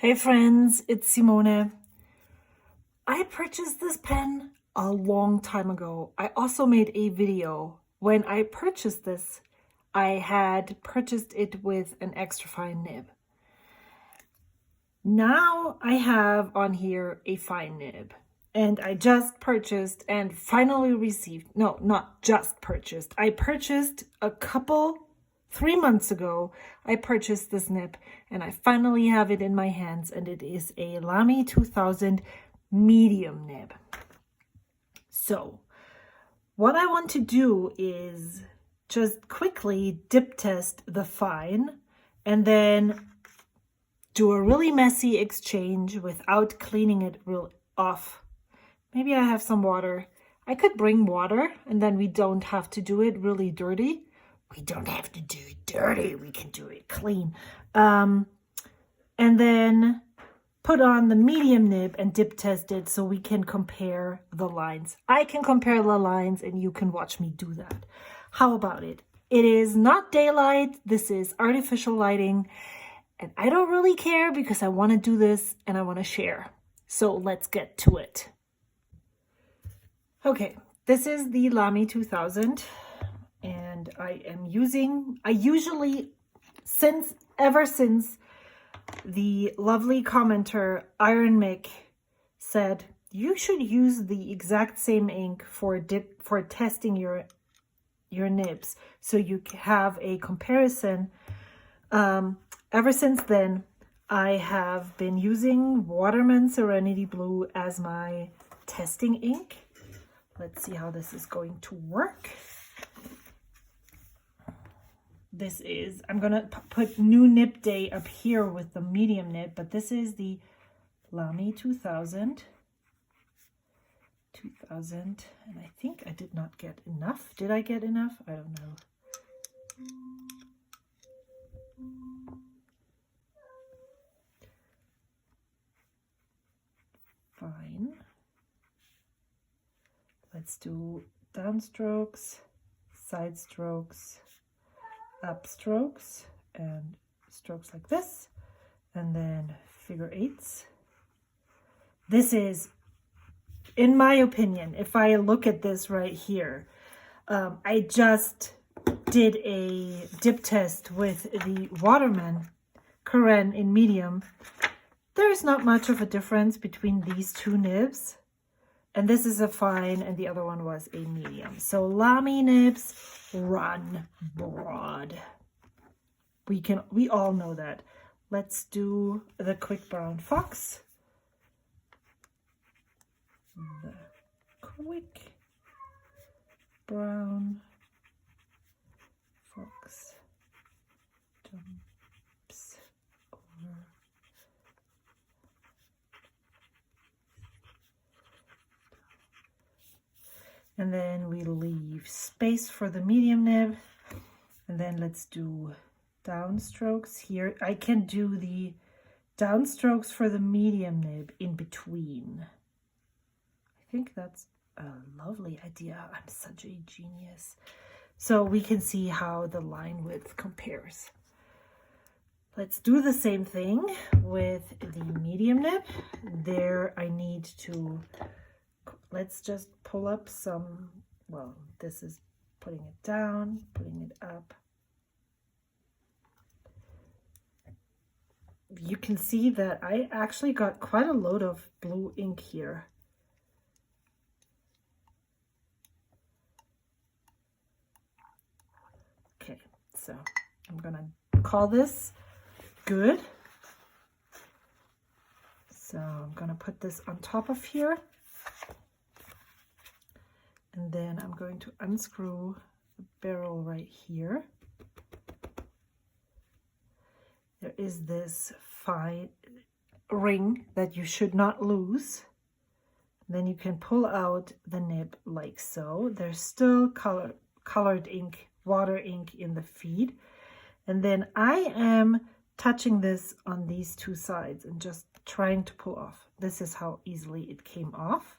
Hey friends, it's Simone. I purchased this pen a long time ago. I also made a video. When I purchased this, I had purchased it with an extra fine nib. Now I have on here a fine nib, and I just purchased and finally received, no, not just purchased. I purchased 3 months ago. I purchased this nib and I finally have it in my hands, and it is a Lamy 2000 medium nib. So what I want to do is just quickly dip test the fine and then do a really messy exchange without cleaning it real off. Maybe I have some water. I could bring water and then we don't have to do it really dirty. We don't have to do it dirty. We can do it clean. And then put on the medium nib and dip test it so we can compare the lines. I can compare the lines and you can watch me do that. How about it? It is not daylight. This is artificial lighting. And I don't really care because I want to do this and I want to share. So let's get to it. Okay, this is the Lamy 2000. And I usually, ever since the lovely commenter Iron Mick said, you should use the exact same ink for testing your nibs, so you have a comparison. Ever since then, I have been using Waterman Serenity Blue as my testing ink. Let's see how this is going to work. This is, I'm going to put new nib day up here with the medium nib, but this is the Lamy 2000. And I think I did not get enough. Did I get enough? I don't know. Fine. Let's do downstrokes, side strokes, upstrokes, and strokes like this, and then figure eights. This is, in my opinion, if I look at this right here, I just did a dip test with the Waterman Karen in medium. There's not much of a difference between these two nibs, and this is a fine and the other one was a medium. So Lamy nibs run broad. We all know that. Let's do the quick brown fox. The quick brown fox jumps over. And then we leave space for the medium nib. And then let's do downstrokes here. I can do the downstrokes for the medium nib in between. I think that's a lovely idea. I'm such a genius. So we can see how the line width compares. Let's do the same thing with the medium nib. There I need to, let's just pull up some, well, this is putting it down, putting it up. You can see that I actually got quite a load of blue ink here. Okay, so I'm gonna call this good. So I'm gonna put this on top of here. And then I'm going to unscrew the barrel right here. There is this fine ring that you should not lose. Then you can pull out the nib like so. There's still colored ink, water ink in the feed. And then I am touching this on these two sides and just trying to pull off. This is how easily it came off.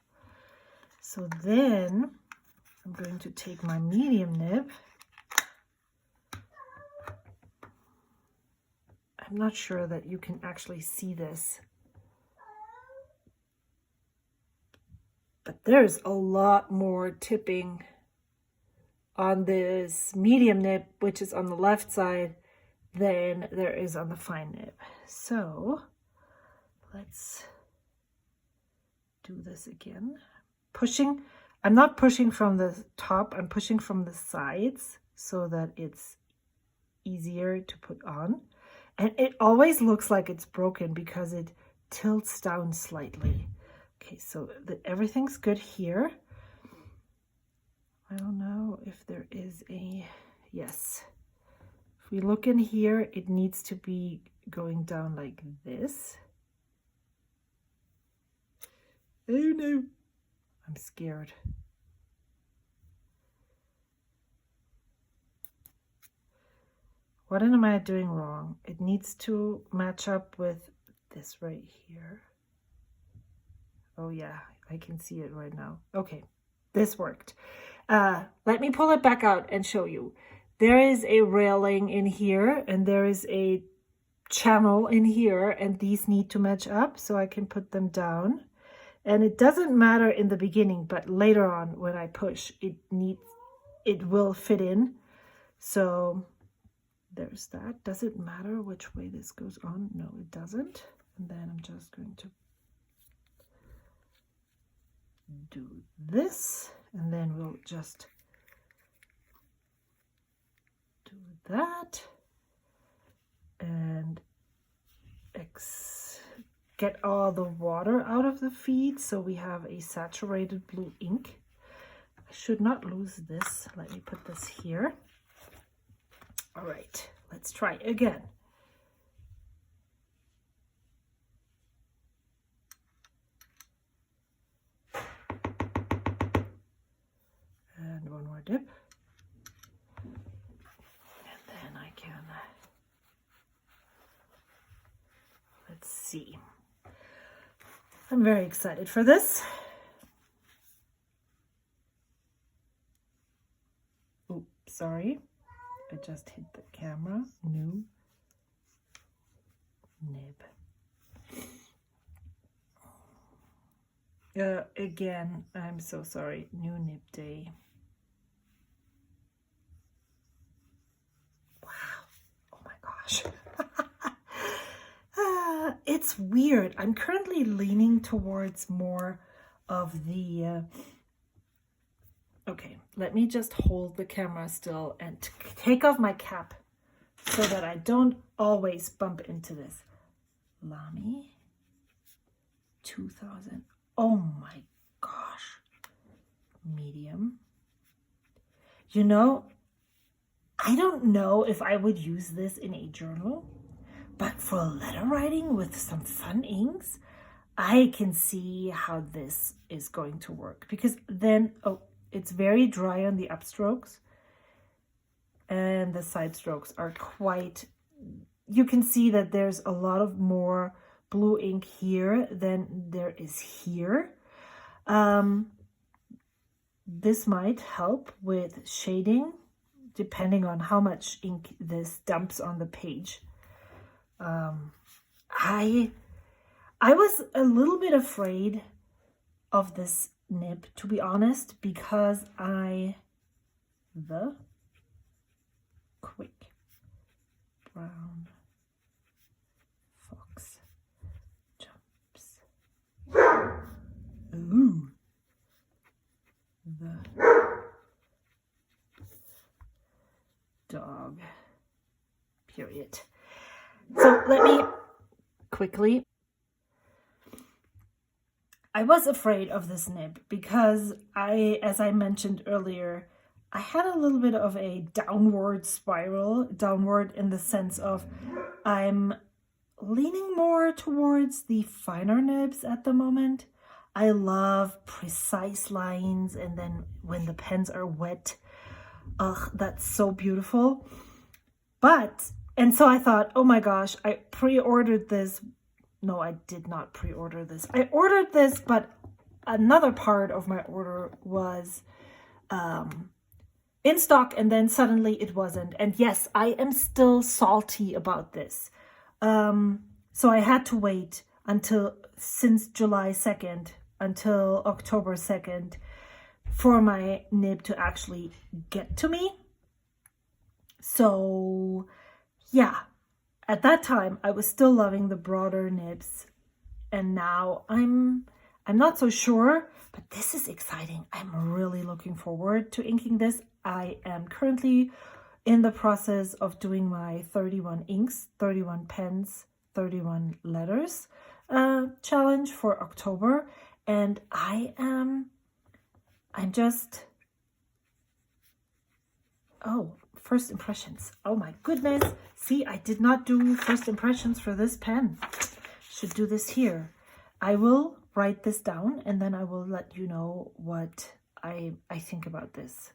So then I'm going to take my medium nib I'm not sure that you can actually see this. But there's a lot more tipping on this medium nib, which is on the left side, than there is on the fine nib. So let's do this again. Pushing, I'm not pushing from the top, I'm pushing from the sides so that it's easier to put on. And it always looks like it's broken because it tilts down slightly. Okay, so everything's good here. I don't know if there is a, yes. If we look in here, it needs to be going down like this. Oh no, I'm scared. What am I doing wrong? It needs to match up with this right here. Oh yeah, I can see it right now. Okay, this worked. Let me pull it back out and show you. There is a railing in here and there is a channel in here, and these need to match up so I can put them down. And it doesn't matter in the beginning, but later on when I push, it will fit in. So there's that. Does it matter which way this goes on? No, it doesn't. And then I'm just going to do this, and then we'll just do that and get all the water out of the feed so we have a saturated blue ink. I should not lose this. Let me put this here. All right, let's try again. And one more dip. And then I can, let's see. I'm very excited for this. Oops, sorry. I just hit the camera. New nib. Again, I'm so sorry. New nib day. Wow. Oh my gosh. It's weird. I'm currently leaning towards more of the... Okay, let me just hold the camera still and take off my cap so that I don't always bump into this. Lamy 2000. Oh my gosh. Medium. You know, I don't know if I would use this in a journal, but for letter writing with some fun inks, I can see how this is going to work, because then, oh, it's very dry on the upstrokes and the side strokes are quite, you can see that there's a lot of more blue ink here than there is here. This might help with shading depending on how much ink this dumps on the page. I was a little bit afraid of this nib, to be honest, because the quick brown fox jumps. Ooh. The dog. Period. So let me quickly. I was afraid of this nib because as I mentioned earlier, I had a little bit of a downward spiral, downward in the sense of I'm leaning more towards the finer nibs at the moment. I love precise lines, and then when the pens are wet, ugh, that's so beautiful. And so I thought, oh my gosh, I pre-ordered this. No, I did not pre-order this. I ordered this, but another part of my order was in stock, and then suddenly it wasn't. And yes, I am still salty about this. So I had to wait since July 2nd until October 2nd for my nib to actually get to me. So yeah, at that time I was still loving the broader nibs, and now I'm not so sure, but this is exciting. I'm really looking forward to inking this. I am currently in the process of doing my 31 inks, 31 pens, 31 letters challenge for October, and first impressions. Oh my goodness. See, I did not do first impressions for this pen. Should do this here. I will write this down and then I will let you know what I think about this.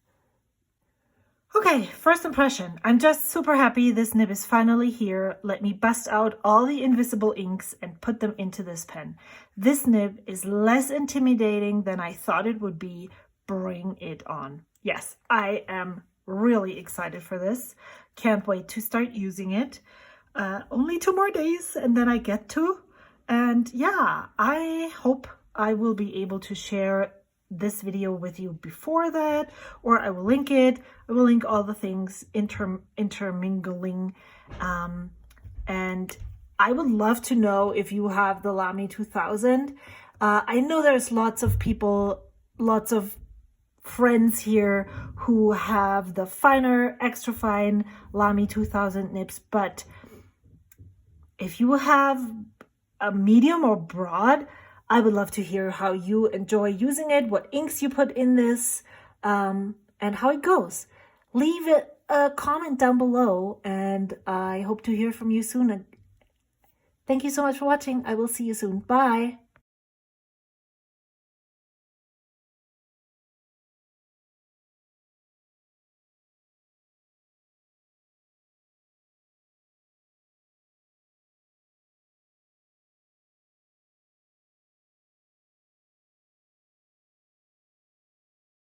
Okay, first impression. I'm just super happy this nib is finally here. Let me bust out all the invisible inks and put them into this pen. This nib is less intimidating than I thought it would be. Bring it on. Yes, I am really excited for this. Can't wait to start using it. Only 2 more days and then I get to. And yeah, I hope I will be able to share this video with you before that, or I will link it. I will link all the things intermingling. And I would love to know if you have the Lamy 2000. I know there's lots of people, lots of friends here who have the finer, extra fine Lamy 2000 nibs, but if you have a medium or broad, I would love to hear how you enjoy using it, what inks you put in this, and how it goes. Leave a comment down below, and I hope to hear from you soon. Thank you so much for watching. I will see you soon. Bye.